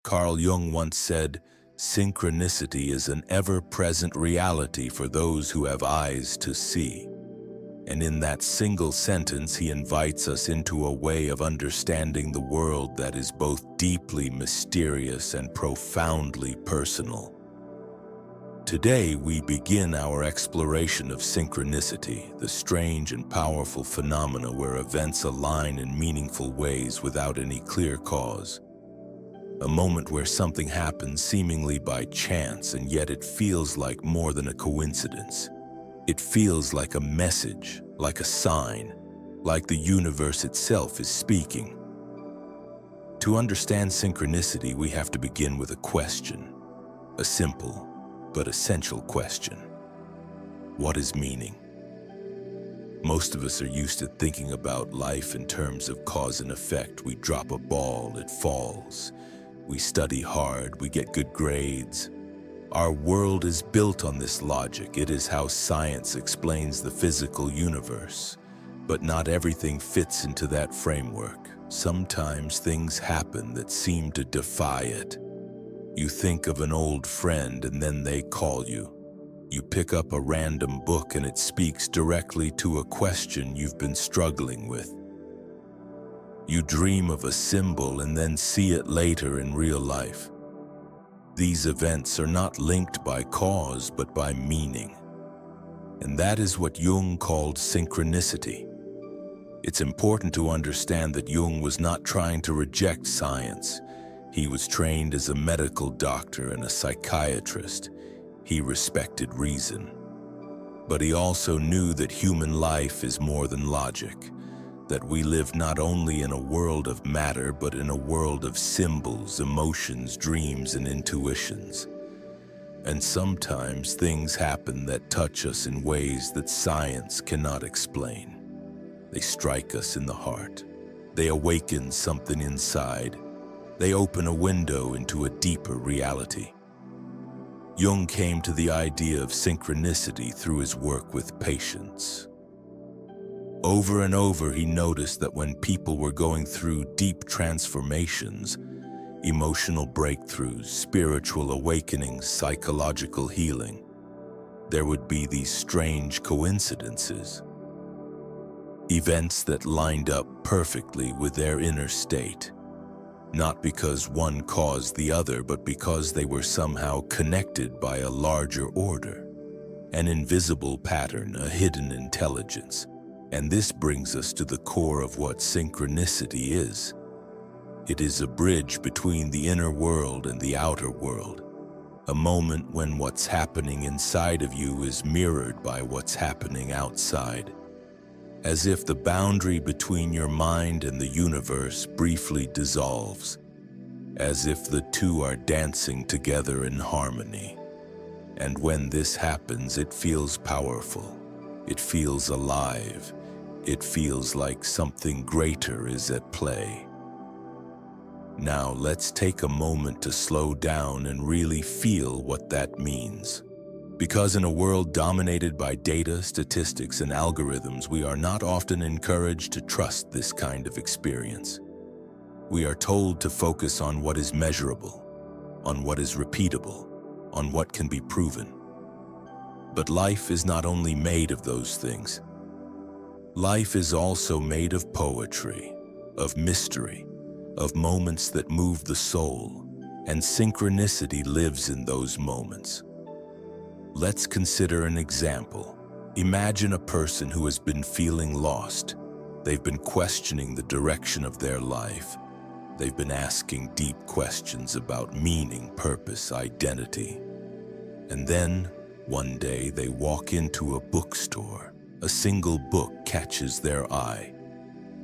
Carl Jung once said, "Synchronicity is an ever-present reality for those who have eyes to see." And in that single sentence, he invites us into a way of understanding the world that is both deeply mysterious and profoundly personal. Today, we begin our exploration of synchronicity, the strange and powerful phenomena where events align in meaningful ways without any clear cause. A moment where something happens seemingly by chance, and yet it feels like more than a coincidence. It feels like a message, like a sign, like the universe itself is speaking. To understand synchronicity, we have to begin with a question, a simple but essential question. What is meaning? Most of us are used to thinking about life in terms of cause and effect. We drop a ball, it falls. We study hard, we get good grades. Our world is built on this logic. It is how science explains the physical universe. But not everything fits into that framework. Sometimes things happen that seem to defy it. You think of an old friend and then they call you. You pick up a random book and it speaks directly to a question you've been struggling with. You dream of a symbol and then see it later in real life. These events are not linked by cause, but by meaning. And that is what Jung called synchronicity. It's important to understand that Jung was not trying to reject science. He was trained as a medical doctor and a psychiatrist. He respected reason. But he also knew that human life is more than logic, that we live not only in a world of matter, but in a world of symbols, emotions, dreams, and intuitions. And sometimes things happen that touch us in ways that science cannot explain. They strike us in the heart. They awaken something inside. They open a window into a deeper reality. Jung came to the idea of synchronicity through his work with patients. Over and over, he noticed that when people were going through deep transformations, emotional breakthroughs, spiritual awakenings, psychological healing, there would be these strange coincidences. Events that lined up perfectly with their inner state. Not because one caused the other, but because they were somehow connected by a larger order, an invisible pattern, a hidden intelligence. And this brings us to the core of what synchronicity is. It is a bridge between the inner world and the outer world, a moment when what's happening inside of you is mirrored by what's happening outside, as if the boundary between your mind and the universe briefly dissolves, as if the two are dancing together in harmony. And when this happens, it feels powerful. It feels alive. It feels like something greater is at play. Now let's take a moment to slow down and really feel what that means. Because in a world dominated by data, statistics, and algorithms, we are not often encouraged to trust this kind of experience. We are told to focus on what is measurable, on what is repeatable, on what can be proven. But life is not only made of those things. Life is also made of poetry, of mystery, of moments that move the soul, and synchronicity lives in those moments. Let's consider an example. Imagine a person who has been feeling lost. They've been questioning the direction of their life. They've been asking deep questions about meaning, purpose, identity. And then, one day, they walk into a bookstore. A single book catches their eye.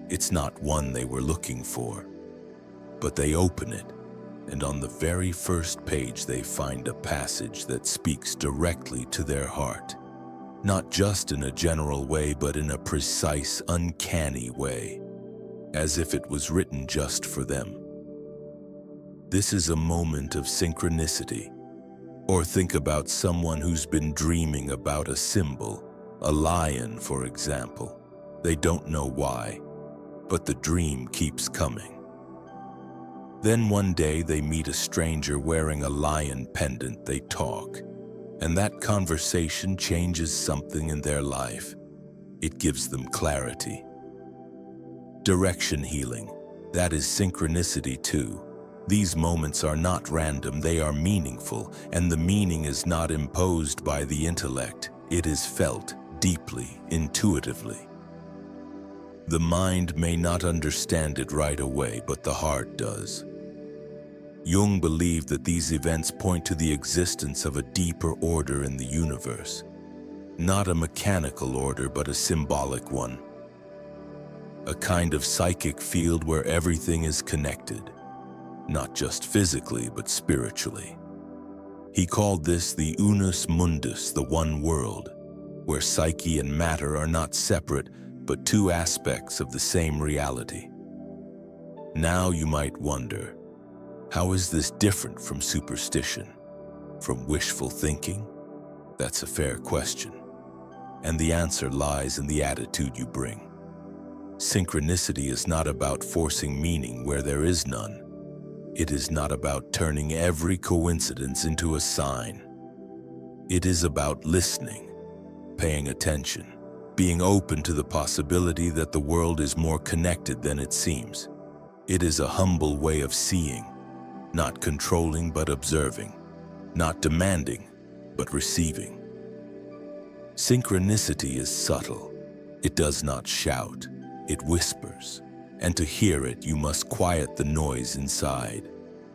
It's not one they were looking for, but they open it, and on the very first page they find a passage that speaks directly to their heart. Not just in a general way, but in a precise, uncanny way, as if it was written just for them. This is a moment of synchronicity. Or think about someone who's been dreaming about a symbol, a lion, for example. They don't know why, but the dream keeps coming. Then one day they meet a stranger wearing a lion pendant. They talk, and that conversation changes something in their life. It gives them clarity. Direction healing. That is synchronicity too. These moments are not random, they are meaningful, and the meaning is not imposed by the intellect. It is felt deeply, intuitively. The mind may not understand it right away, but the heart does. Jung believed that these events point to the existence of a deeper order in the universe. Not a mechanical order, but a symbolic one. A kind of psychic field where everything is connected, not just physically, but spiritually. He called this the unus mundus, the one world, where psyche and matter are not separate, but two aspects of the same reality. Now you might wonder, how is this different from superstition, from wishful thinking? That's a fair question. And the answer lies in the attitude you bring. Synchronicity is not about forcing meaning where there is none. It is not about turning every coincidence into a sign. It is about listening, paying attention, being open to the possibility that the world is more connected than it seems. It is a humble way of seeing, not controlling but observing, not demanding but receiving. Synchronicity is subtle. It does not shout, it whispers. And to hear it, you must quiet the noise inside,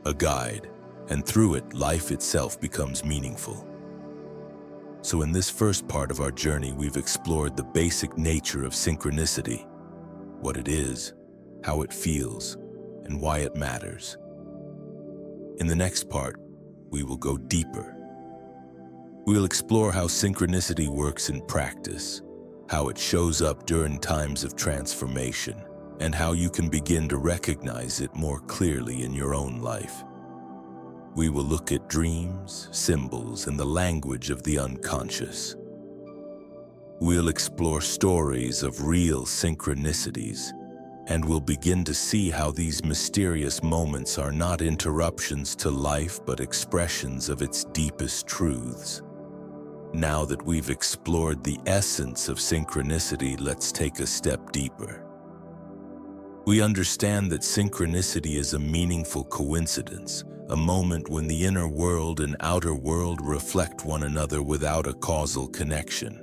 a guide, and through it, life itself becomes meaningful. So in this first part of our journey, we've explored the basic nature of synchronicity, what it is, how it feels, and why it matters. In the next part, we will go deeper. We'll explore how synchronicity works in practice, how it shows up during times of transformation, and how you can begin to recognize it more clearly in your own life. We will look at dreams, symbols, and the language of the unconscious. We'll explore stories of real synchronicities, and we'll begin to see how these mysterious moments are not interruptions to life, but expressions of its deepest truths. Now that we've explored the essence of synchronicity, let's take a step deeper. We understand that synchronicity is a meaningful coincidence, a moment when the inner world and outer world reflect one another without a causal connection.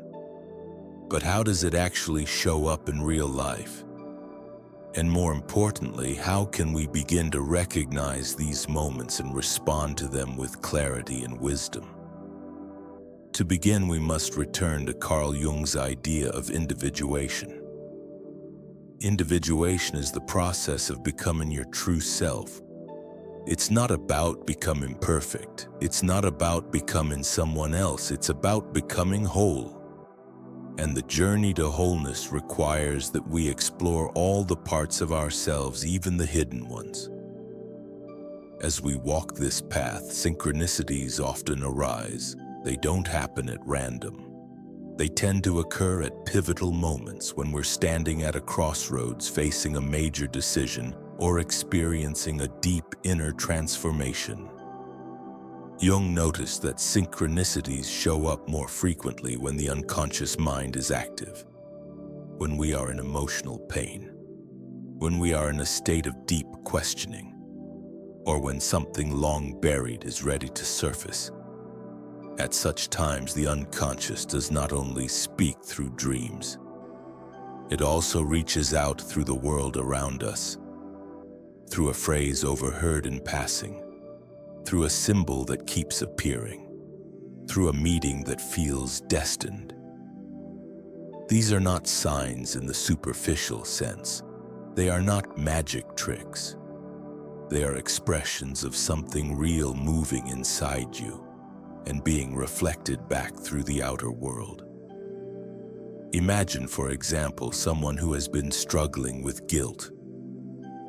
But how does it actually show up in real life? And more importantly, how can we begin to recognize these moments and respond to them with clarity and wisdom? To begin, we must return to Carl Jung's idea of individuation. Individuation is the process of becoming your true self. It's not about becoming perfect. It's not about becoming someone else. It's about becoming whole. And the journey to wholeness requires that we explore all the parts of ourselves, even the hidden ones. As we walk this path, synchronicities often arise. They don't happen at random. They tend to occur at pivotal moments when we're standing at a crossroads facing a major decision or experiencing a deep inner transformation. Jung noticed that synchronicities show up more frequently when the unconscious mind is active, when we are in emotional pain, when we are in a state of deep questioning, or when something long buried is ready to surface. At such times, the unconscious does not only speak through dreams, it also reaches out through the world around us, through a phrase overheard in passing, through a symbol that keeps appearing, through a meeting that feels destined. These are not signs in the superficial sense. They are not magic tricks. They are expressions of something real moving inside you and being reflected back through the outer world. Imagine, for example, someone who has been struggling with guilt.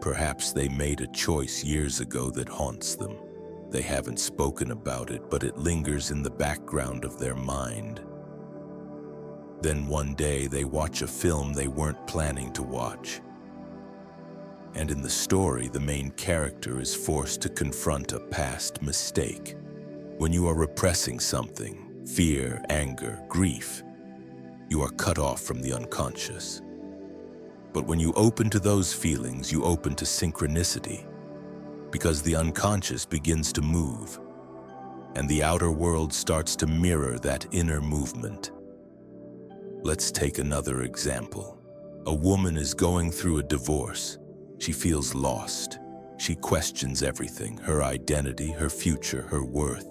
Perhaps they made a choice years ago that haunts them. They haven't spoken about it, but it lingers in the background of their mind. Then one day they watch a film they weren't planning to watch. And in the story, the main character is forced to confront a past mistake. When you are repressing something, fear, anger, grief, you are cut off from the unconscious. But when you open to those feelings, you open to synchronicity, because the unconscious begins to move, and the outer world starts to mirror that inner movement. Let's take another example. A woman is going through a divorce. She feels lost. She questions everything, her identity, her future, her worth.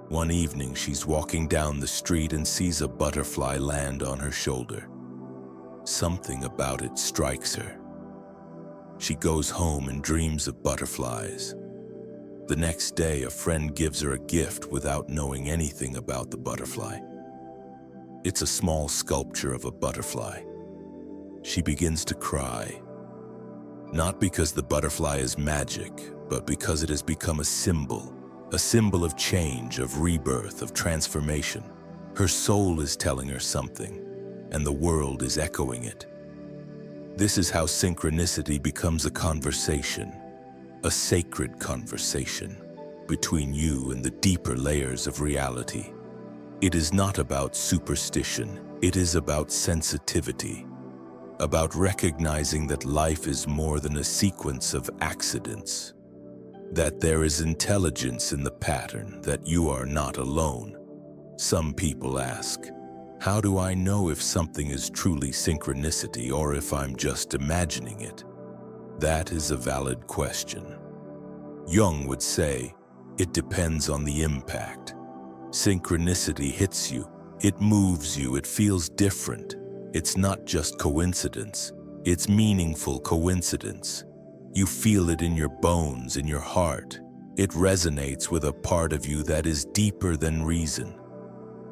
One evening, she's walking down the street and sees a butterfly land on her shoulder. Something about it strikes her. She goes home and dreams of butterflies. The next day, a friend gives her a gift without knowing anything about the butterfly. It's a small sculpture of a butterfly. She begins to cry. Not because the butterfly is magic, but because it has become a symbol of change, of rebirth, of transformation. Her soul is telling her something, and the world is echoing it. This is how synchronicity becomes a conversation, a sacred conversation between you and the deeper layers of reality. It is not about superstition, it is about sensitivity, about recognizing that life is more than a sequence of accidents, that there is intelligence in the pattern, that you are not alone. Some people ask, how do I know if something is truly synchronicity or if I'm just imagining it? That is a valid question. Jung would say, it depends on the impact. Synchronicity hits you, it moves you, it feels different. It's not just coincidence, it's meaningful coincidence. You feel it in your bones, in your heart. It resonates with a part of you that is deeper than reason.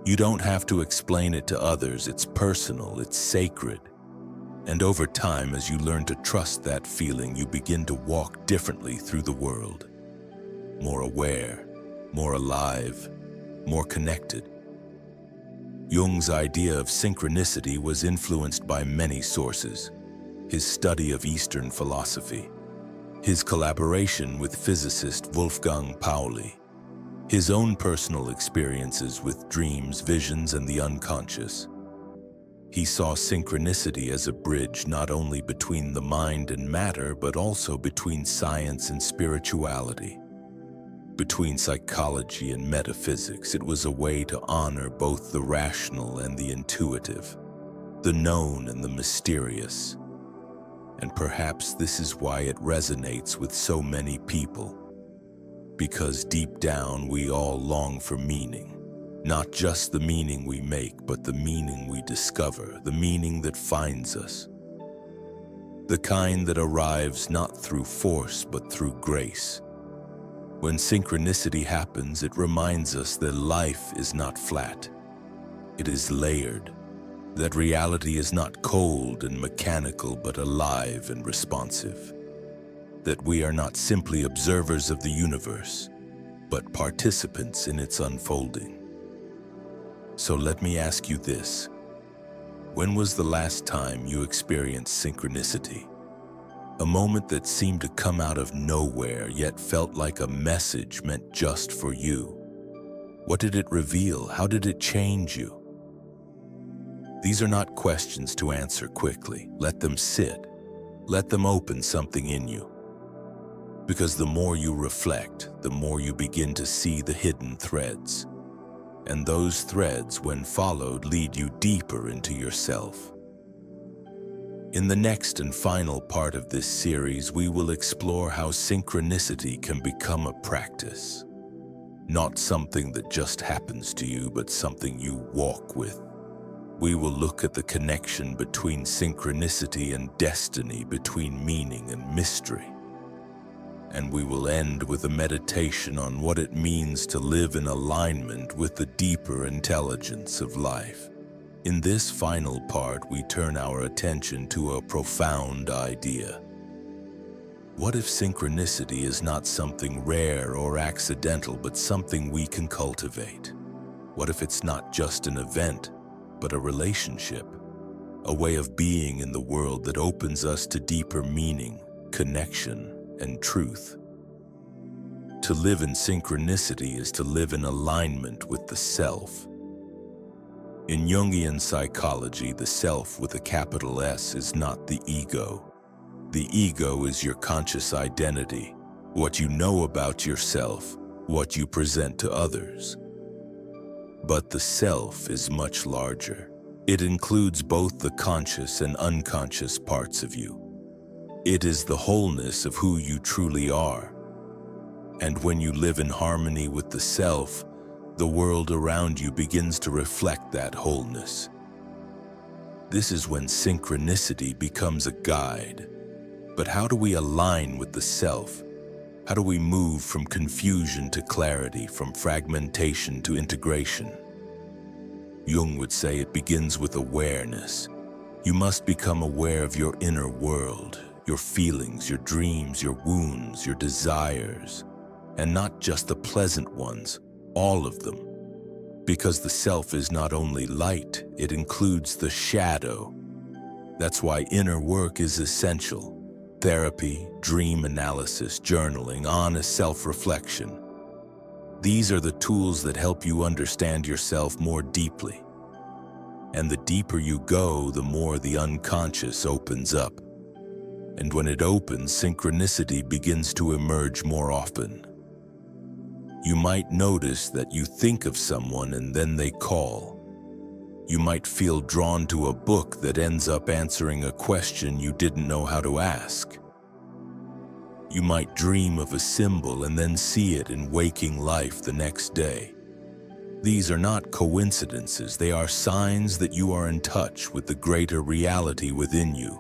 You don't have to explain it to others, it's personal, it's sacred. And over time, as you learn to trust that feeling, you begin to walk differently through the world. More aware, more alive, more connected. Jung's idea of synchronicity was influenced by many sources: his study of Eastern philosophy, his collaboration with physicist Wolfgang Pauli, his own personal experiences with dreams, visions, and the unconscious. He saw synchronicity as a bridge not only between the mind and matter, but also between science and spirituality. Between psychology and metaphysics, it was a way to honor both the rational and the intuitive, the known and the mysterious. And perhaps this is why it resonates with so many people. Because deep down, we all long for meaning. Not just the meaning we make, but the meaning we discover, the meaning that finds us. The kind that arrives not through force, but through grace. When synchronicity happens, it reminds us that life is not flat. It is layered. That reality is not cold and mechanical, but alive and responsive. That we are not simply observers of the universe, but participants in its unfolding. So let me ask you this. When was the last time you experienced synchronicity? A moment that seemed to come out of nowhere, yet felt like a message meant just for you. What did it reveal? How did it change you? These are not questions to answer quickly. Let them sit. Let them open something in you. Because the more you reflect, the more you begin to see the hidden threads. And those threads, when followed, lead you deeper into yourself. In the next and final part of this series, we will explore how synchronicity can become a practice. Not something that just happens to you, but something you walk with. We will look at the connection between synchronicity and destiny, between meaning and mystery. And we will end with a meditation on what it means to live in alignment with the deeper intelligence of life. In this final part, we turn our attention to a profound idea. What if synchronicity is not something rare or accidental, but something we can cultivate? What if it's not just an event, but a relationship? a way of being in the world that opens us to deeper meaning, connection, and truth. To live in synchronicity is to live in alignment with the self. In Jungian psychology, the self with a capital S is not the ego. The ego is your conscious identity, what you know about yourself, what you present to others. But the self is much larger. It includes both the conscious and unconscious parts of you. It is the wholeness of who you truly are. And when you live in harmony with the self, the world around you begins to reflect that wholeness. This is when synchronicity becomes a guide. But how do we align with the self? How do we move from confusion to clarity, from fragmentation to integration? Jung would say it begins with awareness. You must become aware of your inner world, your feelings, your dreams, your wounds, your desires, and not just the pleasant ones, all of them. Because the self is not only light, it includes the shadow. That's why inner work is essential. Therapy, dream analysis, journaling, honest self-reflection. These are the tools that help you understand yourself more deeply. And the deeper you go, the more the unconscious opens up. And when it opens, synchronicity begins to emerge more often. You might notice that you think of someone and then they call. You might feel drawn to a book that ends up answering a question you didn't know how to ask. You might dream of a symbol and then see it in waking life the next day. These are not coincidences, they are signs that you are in touch with the greater reality within you.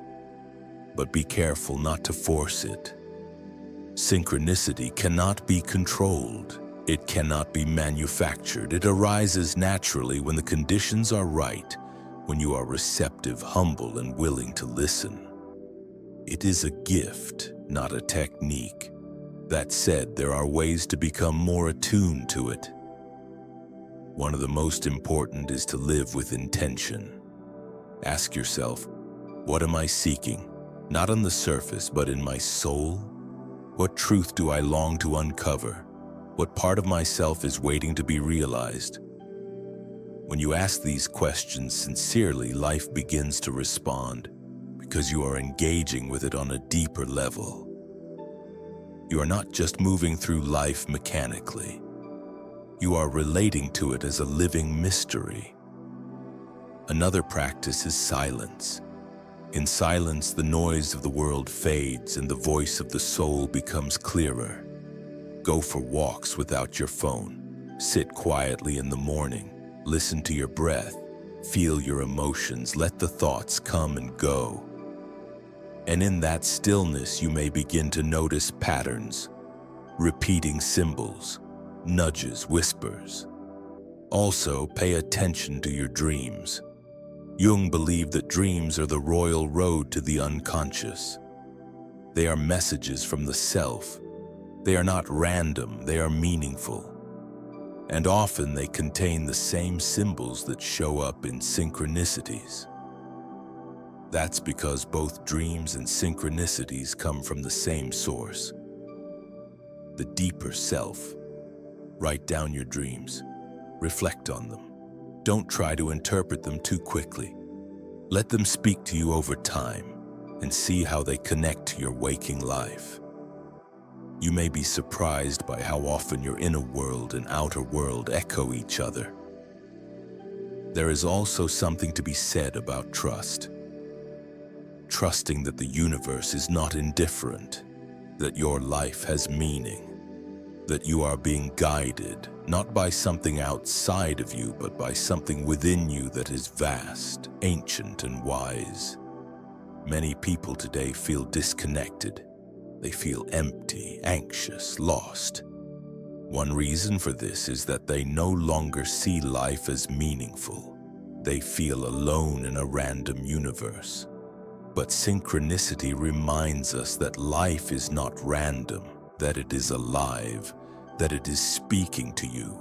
But be careful not to force it. Synchronicity cannot be controlled. It cannot be manufactured. It arises naturally when the conditions are right, when you are receptive, humble, and willing to listen. It is a gift, not a technique. That said, there are ways to become more attuned to it. One of the most important is to live with intention. Ask yourself, what am I seeking? Not on the surface, but in my soul? What truth do I long to uncover? What part of myself is waiting to be realized? When you ask these questions sincerely, life begins to respond because you are engaging with it on a deeper level. You are not just moving through life mechanically. You are relating to it as a living mystery. Another practice is silence. In silence, the noise of the world fades and the voice of the soul becomes clearer. Go for walks without your phone. Sit quietly in the morning. Listen to your breath. Feel your emotions. Let the thoughts come and go. And in that stillness, you may begin to notice patterns, repeating symbols, nudges, whispers. Also, pay attention to your dreams. Jung believed that dreams are the royal road to the unconscious. They are messages from the self. They are not random, they are meaningful. And often they contain the same symbols that show up in synchronicities. That's because both dreams and synchronicities come from the same source, the deeper self. Write down your dreams. Reflect on them. Don't try to interpret them too quickly. Let them speak to you over time and see how they connect to your waking life. You may be surprised by how often your inner world and outer world echo each other. There is also something to be said about trust. Trusting that the universe is not indifferent, that your life has meaning, that you are being guided, not by something outside of you, but by something within you that is vast, ancient, and wise. Many people today feel disconnected. They feel empty, anxious, lost. One reason for this is that they no longer see life as meaningful. They feel alone in a random universe. But synchronicity reminds us that life is not random, that it is alive, that it is speaking to you,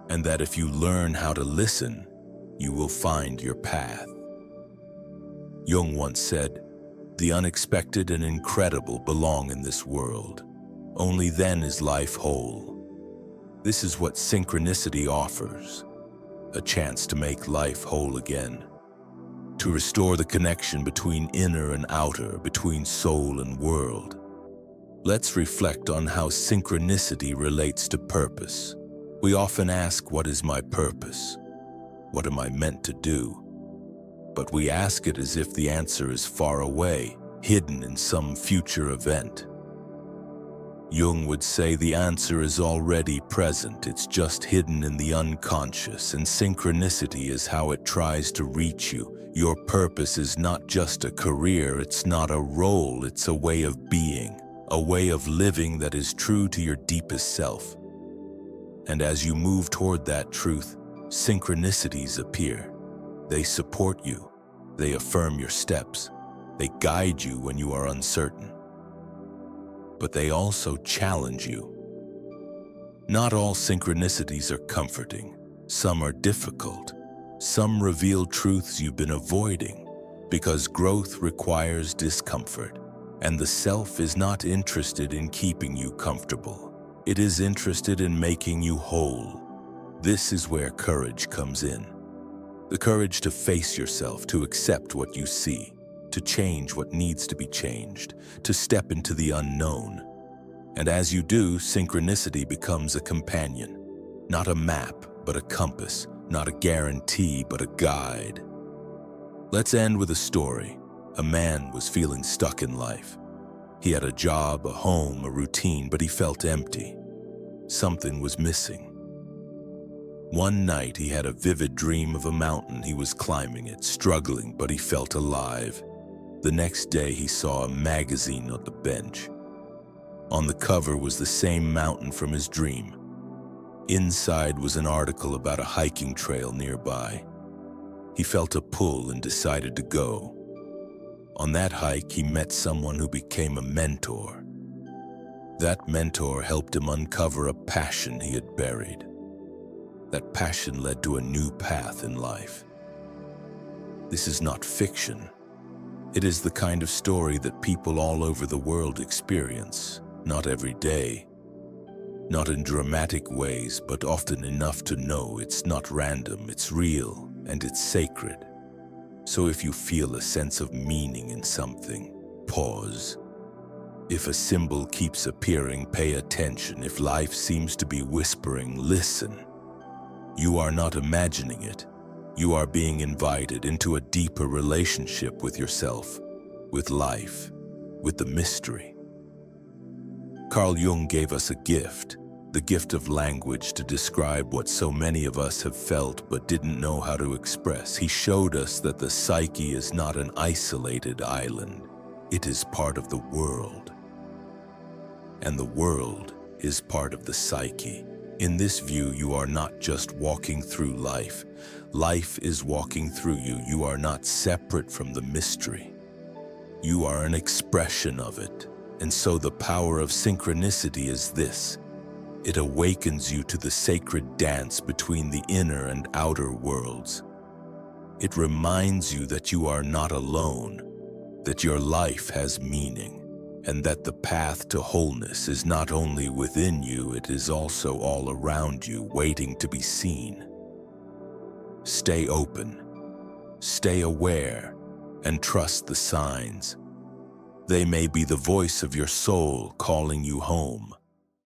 and that if you learn how to listen, you will find your path. Jung once said, "The unexpected and incredible belong in this world. Only then is life whole." This is what synchronicity offers, a chance to make life whole again, to restore the connection between inner and outer, between soul and world. Let's reflect on how synchronicity relates to purpose. We often ask, what is my purpose? What am I meant to do? But we ask it as if the answer is far away, hidden in some future event. Jung would say the answer is already present, it's just hidden in the unconscious, and synchronicity is how it tries to reach you. Your purpose is not just a career, it's not a role, it's a way of being, a way of living that is true to your deepest self. And as you move toward that truth, synchronicities appear. They support you, they affirm your steps, they guide you when you are uncertain. But they also challenge you. Not all synchronicities are comforting. Some are difficult. Some reveal truths you've been avoiding, because growth requires discomfort, and the self is not interested in keeping you comfortable. It is interested in making you whole. This is where courage comes in. The courage to face yourself, to accept what you see, to change what needs to be changed, to step into the unknown. And as you do, synchronicity becomes a companion, not a map, but a compass, not a guarantee, but a guide. Let's end with a story. A man was feeling stuck in life. He had a job, a home, a routine, but he felt empty. Something was missing. One night, he had a vivid dream of a mountain. He was climbing it, struggling, but he felt alive. The next day, he saw a magazine on the bench. On the cover was the same mountain from his dream. Inside was an article about a hiking trail nearby. He felt a pull and decided to go. On that hike, he met someone who became a mentor. That mentor helped him uncover a passion he had buried. That passion led to a new path in life. This is not fiction. It is the kind of story that people all over the world experience, not every day. Not in dramatic ways, but often enough to know it's not random, it's real, and it's sacred. So if you feel a sense of meaning in something, pause. If a symbol keeps appearing, pay attention. If life seems to be whispering, listen. You are not imagining it. You are being invited into a deeper relationship with yourself, with life, with the mystery. Carl Jung gave us a gift, the gift of language, to describe what so many of us have felt but didn't know how to express. He showed us that the psyche is not an isolated island. It is part of the world. And the world is part of the psyche. In this view, you are not just walking through life. Life is walking through you. You are not separate from the mystery. You are an expression of it. And so the power of synchronicity is this. It awakens you to the sacred dance between the inner and outer worlds. It reminds you that you are not alone, that your life has meaning, and that the path to wholeness is not only within you, it is also all around you, waiting to be seen. Stay open, stay aware, and trust the signs. They may be the voice of your soul calling you home.